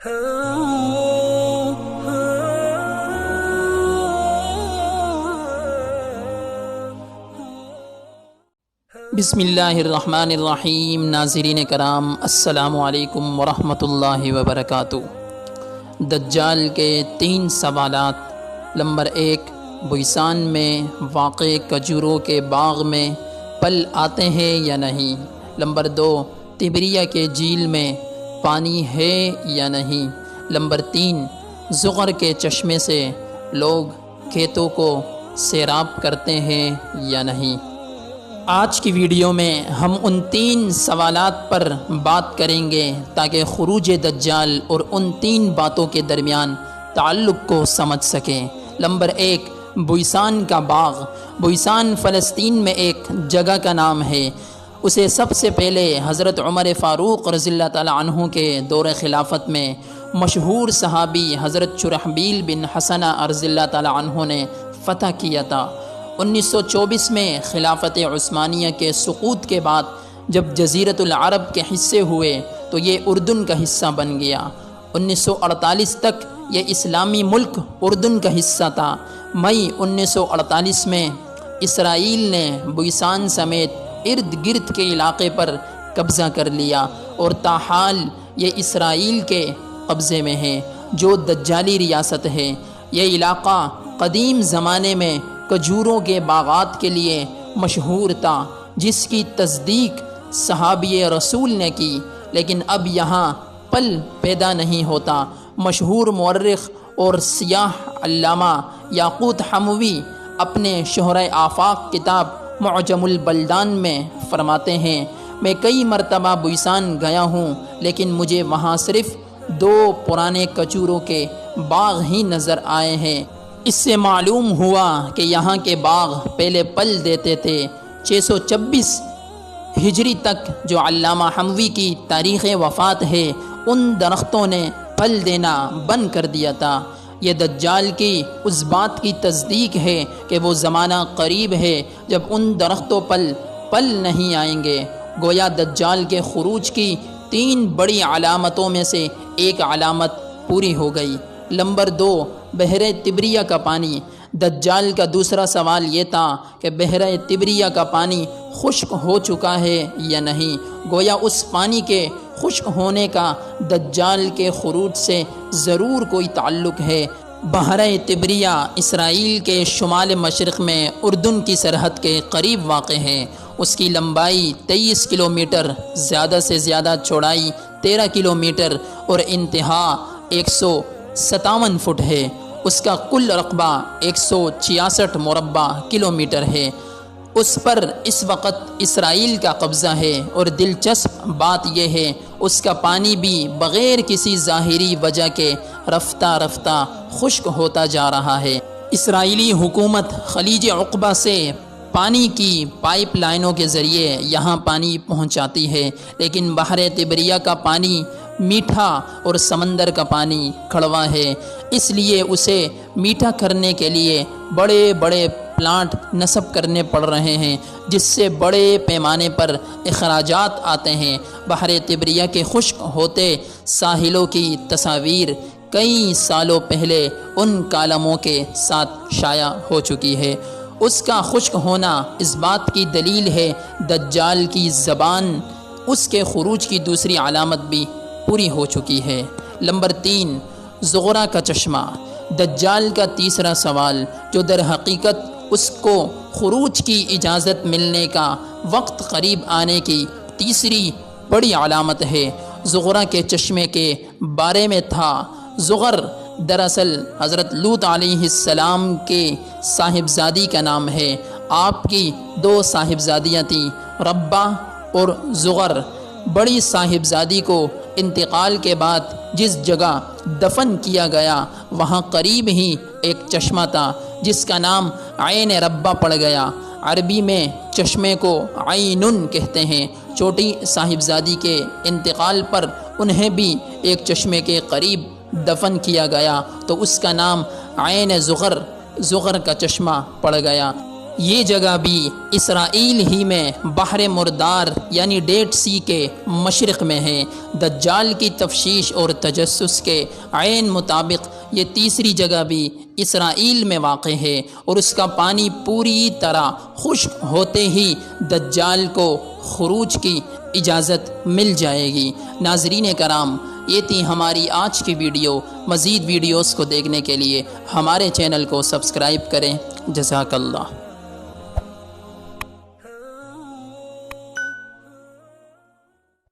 بسم اللہ الرحمن الرحیم۔ ناظرین کرام، السلام علیکم ورحمۃ اللہ وبرکاتہ۔ دجال کے 3 سوالات۔ نمبر 1، بوئیسان میں واقع کھجوروں کے باغ میں پھل آتے ہیں یا نہیں؟ نمبر 2، تبریہ کے جھیل میں پانی ہے یا نہیں؟ نمبر 3، زغر کے چشمے سے لوگ کھیتوں کو سیراب کرتے ہیں یا نہیں؟ آج کی ویڈیو میں ہم ان 3 سوالات پر بات کریں گے تاکہ خروج دجال اور ان 3 باتوں کے درمیان تعلق کو سمجھ سکیں۔ نمبر 1، بوئیسان کا باغ۔ بوئیسان فلسطین میں ایک جگہ کا نام ہے۔ اسے سب سے پہلے حضرت عمر فاروق رضی اللہ تعالیٰ عنہ کے دور خلافت میں مشہور صحابی حضرت شرحبیل بن حسنہ رضی اللہ تعالیٰ عنہ نے فتح کیا تھا۔ 1924 میں خلافت عثمانیہ کے سقوط کے بعد جب جزیرۃ العرب کے حصے ہوئے تو یہ اردن کا حصہ بن گیا۔ 1948 تک یہ اسلامی ملک اردن کا حصہ تھا۔ مئی 1948 میں اسرائیل نے بوئیسان سمیت ارد گرد کے علاقے پر قبضہ کر لیا اور تاحال یہ اسرائیل کے قبضے میں ہے، جو دجالی ریاست ہے۔ یہ علاقہ قدیم زمانے میں کھجوروں کے باغات کے لیے مشہور تھا، جس کی تصدیق صحابی رسول نے کی، لیکن اب یہاں پھل پیدا نہیں ہوتا۔ مشہور مورخ اور سیاح علامہ یاقوت حموی اپنے شہرۂ آفاق کتاب معجم البلدان میں فرماتے ہیں، میں کئی مرتبہ بوئیسان گیا ہوں، لیکن مجھے وہاں صرف 2 پرانے کھجوروں کے باغ ہی نظر آئے ہیں۔ اس سے معلوم ہوا کہ یہاں کے باغ پہلے پھل دیتے تھے۔ 626 ہجری تک جو علامہ حموی کی تاریخ وفات ہے، ان درختوں نے پھل دینا بند کر دیا تھا۔ یہ دجال کی اس بات کی تصدیق ہے کہ وہ زمانہ قریب ہے جب ان درختوں پر پھل نہیں آئیں گے۔ گویا دجال کے خروج کی 3 بڑی علامتوں میں سے ایک علامت پوری ہو گئی۔ نمبر 2، بحر تبریہ کا پانی۔ دجال کا دوسرا سوال یہ تھا کہ بحر تبریہ کا پانی خشک ہو چکا ہے یا نہیں۔ گویا اس پانی کے خشک ہونے کا دجال کے خروج سے ضرور کوئی تعلق ہے۔ بحر تبریہ اسرائیل کے شمال مشرق میں اردن کی سرحد کے قریب واقع ہے۔ اس کی لمبائی 23 کلومیٹر، زیادہ سے زیادہ چوڑائی 13 کلومیٹر اور انتہا 157 فٹ ہے۔ اس کا کل رقبہ 166 مربع کلومیٹر ہے۔ اس پر اس وقت اسرائیل کا قبضہ ہے، اور دلچسپ بات یہ ہے اس کا پانی بھی بغیر کسی ظاہری وجہ کے رفتہ رفتہ خشک ہوتا جا رہا ہے۔ اسرائیلی حکومت خلیج عقبہ سے پانی کی پائپ لائنوں کے ذریعے یہاں پانی پہنچاتی ہے، لیکن بحر تبریہ کا پانی میٹھا اور سمندر کا پانی کڑوا ہے، اس لیے اسے میٹھا کرنے کے لیے بڑے بڑے پلانٹ نصب کرنے پڑ رہے ہیں، جس سے بڑے پیمانے پر اخراجات آتے ہیں۔ بحر تبریہ کے خشک ہوتے ساحلوں کی تصاویر کئی سالوں پہلے ان کالموں کے ساتھ شائع ہو چکی ہے۔ اس کا خشک ہونا اس بات کی دلیل ہے۔ دجال کی زبان اس کے خروج کی دوسری علامت بھی پوری ہو چکی ہے۔ نمبر 3، زغرہ کا چشمہ۔ دجال کا تیسرا سوال، جو در حقیقت اس کو خروج کی اجازت ملنے کا وقت قریب آنے کی تیسری بڑی علامت ہے، زغرہ کے چشمے کے بارے میں تھا۔ زغر دراصل حضرت لوط علیہ السلام کے صاحبزادی کا نام ہے۔ آپ کی 2 صاحبزادیاں تھیں، ربہ اور زغر۔ بڑی صاحبزادی کو انتقال کے بعد جس جگہ دفن کیا گیا وہاں قریب ہی ایک چشمہ تھا جس کا نام عین ربہ پڑ گیا۔ عربی میں چشمے کو عینن کہتے ہیں۔ چھوٹی صاحبزادی کے انتقال پر انہیں بھی ایک چشمے کے قریب دفن کیا گیا تو اس کا نام عین زغر کا چشمہ پڑ گیا۔ یہ جگہ بھی اسرائیل ہی میں بحر مردار یعنی ڈیڈ سی کے مشرق میں ہے۔ دجال کی تفشیش اور تجسس کے عین مطابق یہ تیسری جگہ بھی اسرائیل میں واقع ہے، اور اس کا پانی پوری طرح خشک ہوتے ہی دجال کو خروج کی اجازت مل جائے گی۔ ناظرین کرام، یہ تھی ہماری آج کی ویڈیو۔ مزید ویڈیوز کو دیکھنے کے لیے ہمارے چینل کو سبسکرائب کریں۔ جزاک اللہ۔